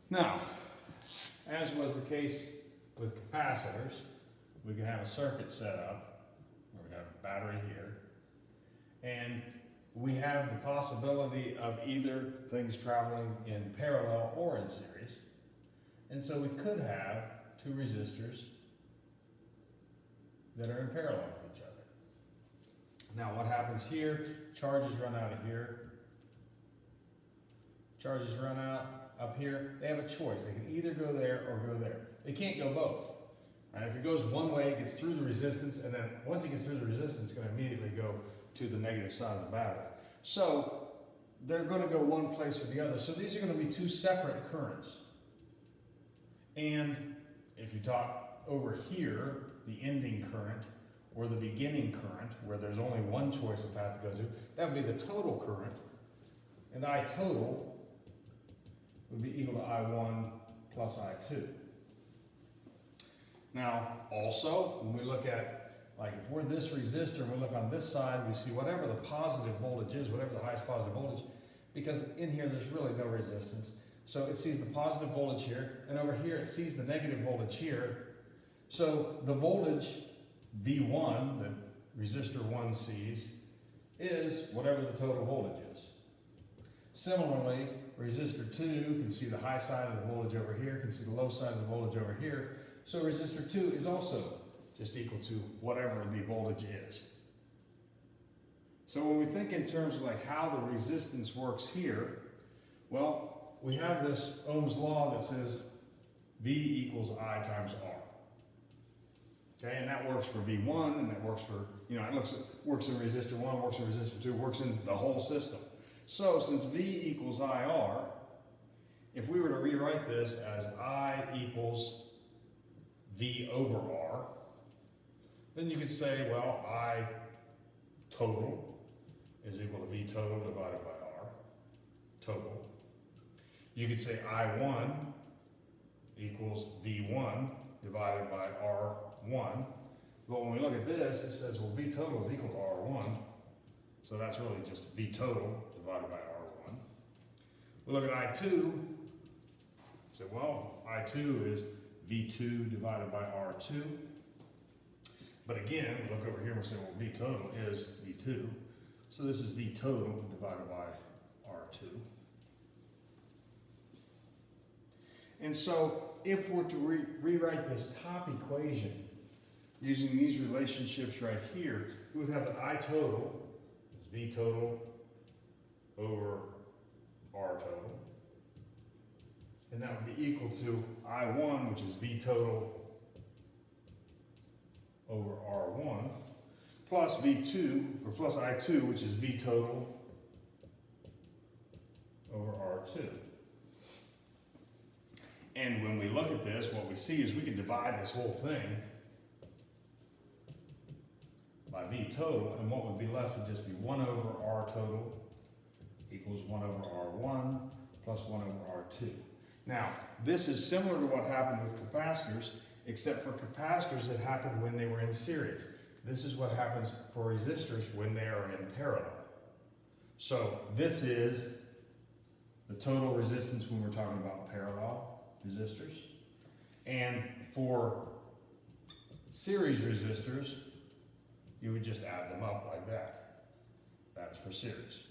Now, as was the case with capacitors, we can have a circuit set up, where we have a battery here, and we have the possibility of either things traveling in parallel or in series. And so we could have two resistors that are in parallel with each other. Now what happens here, charges run out of here, charges run out up here. They have a choice. They can either go there or go there. They can't go both. And if it goes one way, it gets through the resistance, and then once it gets through the resistance, it's going to immediately go to the negative side of the battery. So they're going to go one place or the other. So these are going to be two separate currents. And if you talk over here, the ending current or the beginning current, where there's only one choice of path to go to, that would be the total current. And I total would be equal to I1 plus I2. Now, also, when we look at, like if we're this resistor and we look on this side, we see whatever the positive voltage is, whatever the highest positive voltage, because in here there's really no resistance. So it sees the positive voltage here, and over here it sees the negative voltage here. So the voltage V1 that resistor 1 sees is whatever the total voltage is. Similarly, resistor 2 can see the high side of the voltage over here, can see the low side of the voltage over here. So resistor 2 is also just equal to whatever the voltage is. So when we think in terms of like how the resistance works here, well, we have this Ohm's law that says V equals I times R. Okay, and that works for V1, and that works for, it works in resistor 1, works in resistor 2, works in the whole system. So since V equals IR, if we were to rewrite this as I equals V over R, then you could say, well, I total is equal to V total divided by R, total. You could say I1 equals V1 divided by R1. But when we look at this, it says, well, V total is equal to R1. So that's really just V total divided by R1. We look at I2, say, well, I2 is V2 divided by R2. But again, we look over here and we say, well, V total is V2. So this is V total divided by R2. And so if we're to rewrite this top equation using these relationships right here, we would have that I total is V total over R total. And that would be equal to I1, which is V total over R1, plus V2, or plus I2, which is V total over R2. And when we look at this, what we see is we can divide this whole thing by V total, and what would be left would just be 1 over R total equals 1 over R1 plus 1 over R2. Now, this is similar to what happened with capacitors, except for capacitors that happened when they were in series. This is what happens for resistors when they are in parallel. So this is the total resistance when we're talking about parallel resistors. And for series resistors, you would just add them up like that. That's for series.